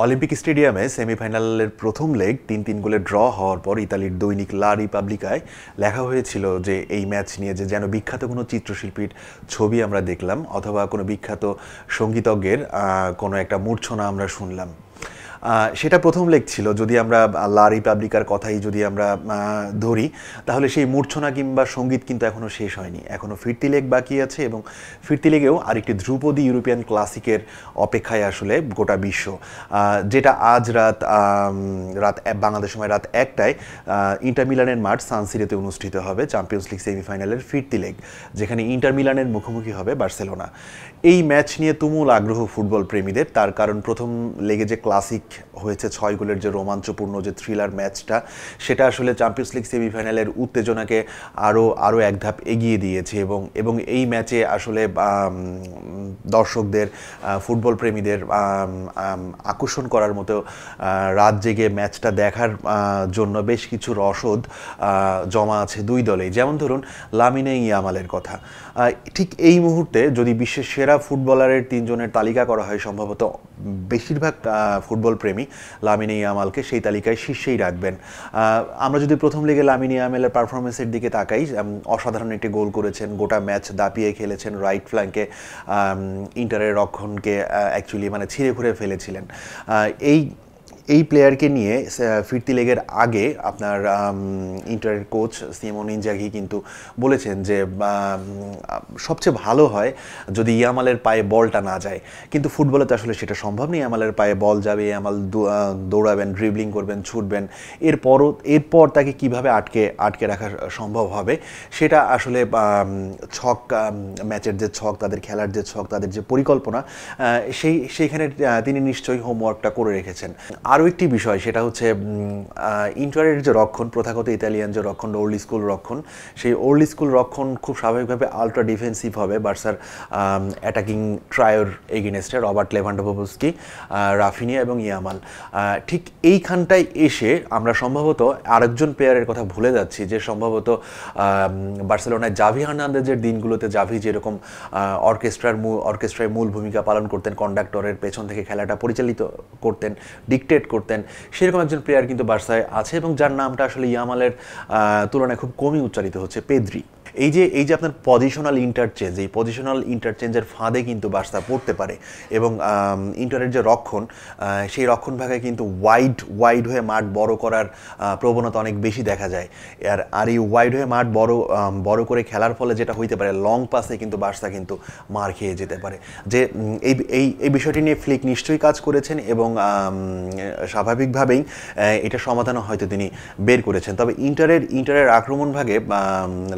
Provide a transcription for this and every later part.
Olympic স্টেডিয়ামে সেমিফাইনালের প্রথম লেগ ৩-৩ গোলে ড্র হওয়ার পর ইতালির দৈনিক লা রিপাবলিকায় লেখা হয়েছিল যে এই ম্যাচ নিয়ে যে যেন বিখ্যাত কোনো চিত্রশিল্পীর ছবি আমরা দেখলাম অথবা কোনো বিখ্যাত সঙ্গীতজ্ঞের কোনো একটা মূর্ছনা আমরা শুনলাম। সেটা প্রথম লেগ ছিল। যদি আমরা লা রিপাবলিকার কথাই যদি আমরা ধরি, তাহলে সেই মূর্ছনা কিংবা সঙ্গীত কিন্তু এখনও শেষ হয়নি, এখনও ফিরতি লেগ বাকি আছে এবং ফিরতি লেগেও আরেকটি ধ্রুপদী ইউরোপিয়ান ক্লাসিকের অপেক্ষায় আসলে গোটা বিশ্ব, যেটা আজ বাংলাদেশ সময় রাত 1টায় ইন্টার মিলানের মাঠ সান সিরোতে অনুষ্ঠিত হবে চ্যাম্পিয়ন্স লিগ সেমিফাইনালের ফিরতি লেগ, যেখানে ইন্টার মিলানের মুখোমুখি হবে বার্সেলোনা। এই ম্যাচ নিয়ে তুমুল আগ্রহ ফুটবল প্রেমীদের, তার কারণ প্রথম লেগে যে ক্লাসিক হয়েছে 6 গোলের যে রোমাঞ্চপূর্ণ যে থ্রিলার ম্যাচটা, সেটা আসলে চ্যাম্পিয়ন্স লিগ সেমিফাইনালের উত্তেজনাকে আরও এক ধাপ এগিয়ে দিয়েছে এবং এই ম্যাচে আসলে দর্শকদের, ফুটবল প্রেমীদের আকর্ষণ করার মতো রাত জেগে ম্যাচটা দেখার জন্য বেশ কিছু রসদ জমা আছে দুই দলেই। যেমন ধরুন লামিনে ইয়ামালের কথা, ঠিক এই মুহূর্তে যদি বিশ্বের সেরা ফুটবলারের 3 জনের তালিকা করা হয়, সম্ভবত বেশিরভাগ ফুটবল প্রেমী লামিনে ইয়ামালকে সেই তালিকায় শীর্ষেই রাখবেন। আমরা যদি প্রথম লিগে লামিনে ইয়ামালের পারফরমেন্সের দিকে তাকাই, অসাধারণ একটি গোল করেছেন, গোটা ম্যাচ দাপিয়ে খেলেছেন, রাইট ফ্ল্যাঙ্কে ইন্টারের রক্ষণকে অ্যাকচুয়ালি ছিঁড়ে ঘুরে ফেলেছিলেন। এই প্লেয়ারকে নিয়ে ফিরতি লেগের আগে আপনার ইন্টারের কোচ সিমোন ইনজাগি কিন্তু বলেছেন যে সবচেয়ে ভালো হয় যদি ইয়ামালের পায়ে বলটা না যায়, কিন্তু ফুটবলে তো আসলে সেটা সম্ভব নেই। ইয়ামালের পায়ে বল যাবে, ইয়ামাল দৌড়াবেন, ড্রিবলিং করবেন, ছুটবেন, এরপর তাকে কিভাবে আটকে রাখা সম্ভব হবে, সেটা আসলে ছক, ম্যাচের যে ছক, তাদের খেলার যে ছক, তাদের যে পরিকল্পনা, সেইখানে তিনি নিশ্চয়ই হোমওয়ার্কটা করে রেখেছেন। আরও একটি বিষয়, সেটা হচ্ছে ইন্টারের যে রক্ষণ, প্রথাগত ইতালিয়ান যে রক্ষণ, ওল্ড স্কুল রক্ষণ, সেই ওল্ড স্কুল রক্ষণ খুব স্বাভাবিকভাবে আলট্রা ডিফেন্সিভ হবে বার্সার অ্যাটাকিং ট্রায়োর এগেইনস্টে, রবার্ট লেভানডোভস্কি, রাফিনিয়া এবং ইয়ামাল। ঠিক এইখানটায় এসে আমরা সম্ভবত আরেকজন প্লেয়ারের কথা ভুলে যাচ্ছি, যে সম্ভবত বার্সেলোনায় জাভি হার্নান্দেজের দিনগুলোতে জাভি যেরকম অর্কেস্ট্রায় মূল ভূমিকা পালন করতেন, কন্ডাক্টরের পেছন থেকে খেলাটা পরিচালিত করতেন, ডিকটেট করতেন, সেরকম একজন প্লেয়ার কিন্তু বার্সায় আছে এবং যার নামটা আসলে ইয়ামালের তুলনায় খুব কমই উচ্চারিত হচ্ছে, পেদ্রি। এই যে আপনার পজিশনাল ইন্টারচেঞ্জ, এই পজিশনাল ইন্টারচেঞ্জের ফাঁদে কিন্তু বার্সা পড়তে পারে এবং ইন্টারের যে রক্ষণ, সেই রক্ষণ ভাগায় কিন্তু ওয়াইড হয়ে মাঠ বড় করার প্রবণতা অনেক বেশি দেখা যায়। আর এই ওয়াইড হয়ে মাঠ বড় করে খেলার ফলে যেটা হইতে পারে, লং পাসে কিন্তু বার্সা কিন্তু মার খেয়ে যেতে পারে। যে এই বিষয়টি নিয়ে ফ্লিক নিশ্চয়ই কাজ করেছেন এবং স্বাভাবিকভাবেই এটা সমাধানও হয়তো তিনি বের করেছেন। তবে ইন্টারের আক্রমণ ভাগে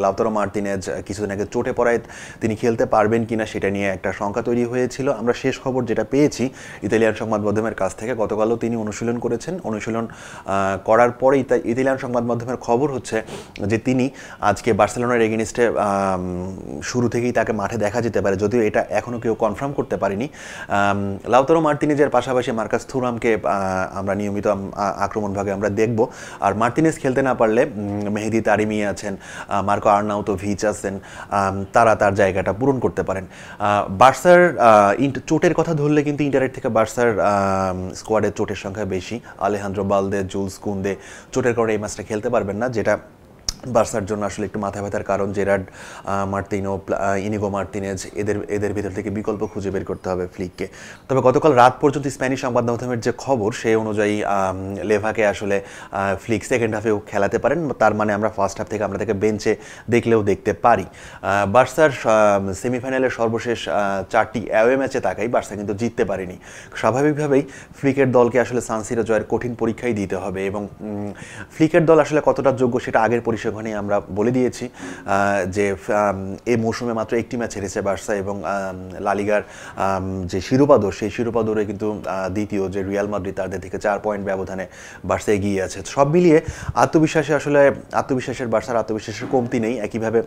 লাউতারো মার্তিনেজ কিছুদিন আগে চোটে পড়ায় তিনি খেলতে পারবেন কিনা সেটা নিয়ে একটা শঙ্কা তৈরি হয়েছিল। আমরা শেষ খবর যেটা পেয়েছি ইতালিয়ান সংবাদ মাধ্যমের কাছ থেকে, গতকালও তিনি অনুশীলন করেছেন। অনুশীলন করার পরে ইতালিয়ান সংবাদ মাধ্যমের খবর হচ্ছে যে তিনি আজকে বার্সেলোনার এগেইনস্টে শুরু থেকেই তাকে মাঠে দেখা যেতে পারে, যদিও এটা এখনও কেউ কনফার্ম করতে পারেনি। লাউতারো মার্তিনেজের পাশাপাশি মার্কাস থুরামকে আমরা নিয়মিত আক্রমণ ভাগে আমরা দেখব। আর মার্তিনেজ খেলতে না পারলে মেহেদি তারিমি আছেন, মার্কো আর্নাউতোভিচ আছেন, তারা তার জায়গাটা পূরণ করতে পারেন। বার্সার চোটের কথা ধরলে কিন্তু ইন্টারের থেকে বার্সার স্কোয়াডের চোটের সংখ্যা বেশি। আলেহান্দ্রো বালদে, জুলস কুন্দে চোটের কারণে এই ম্যাচটা খেলতে পারবেন না, যেটা বার্সার জন্য আসলে একটু মাথা ব্যথার কারণ। জেরার্ড মার্তিনো, ইনিগো মার্তিনেজ, এদের ভিতর থেকে বিকল্প খুঁজে বের করতে হবে ফ্লিককে। তবে গতকাল রাত পর্যন্ত স্প্যানিশ সংবাদ মাধ্যমের যে খবর, সেই অনুযায়ী লেভাকে আসলে ফ্লিক সেকেন্ড হাফেও খেলাতে পারেন, তার মানে আমরা ফার্স্ট হাফ থেকে আমরা তাকে বেঞ্চে দেখলেও দেখতে পারি। বার্সার সেমিফাইনালের সর্বশেষ 4টি অ্যাওয়ে ম্যাচে তাকাই, বার্সা কিন্তু জিততে পারেনি। স্বাভাবিকভাবেই ফ্লিকের দলকে আসলে সান সিরো জয়ের কঠিন পরীক্ষাই দিতে হবে এবং ফ্লিকের দল আসলে কতটা যোগ্য সেটা আগের পরিসংখ্যানে আমরা বলে দিয়েছি যে এই মৌসুমে মাত্র একটি ম্যাচ হেরেছে বার্সা এবং লা লিগার যে শিরোপা দৌড়, সেই শিরোপা দৌড়ে কিন্তু দ্বিতীয় যে রিয়াল মাদ্রিদ, তাদের থেকে 4 পয়েন্ট ব্যবধানে বার্সা এগিয়ে আছে। সব মিলিয়ে আত্মবিশ্বাসের বার্সার আত্মবিশ্বাসের কমতি নেই, একইভাবে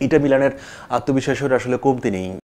ইন্টার মিলানের আত্মবিশ্বাসের আসলে কমতি নেই।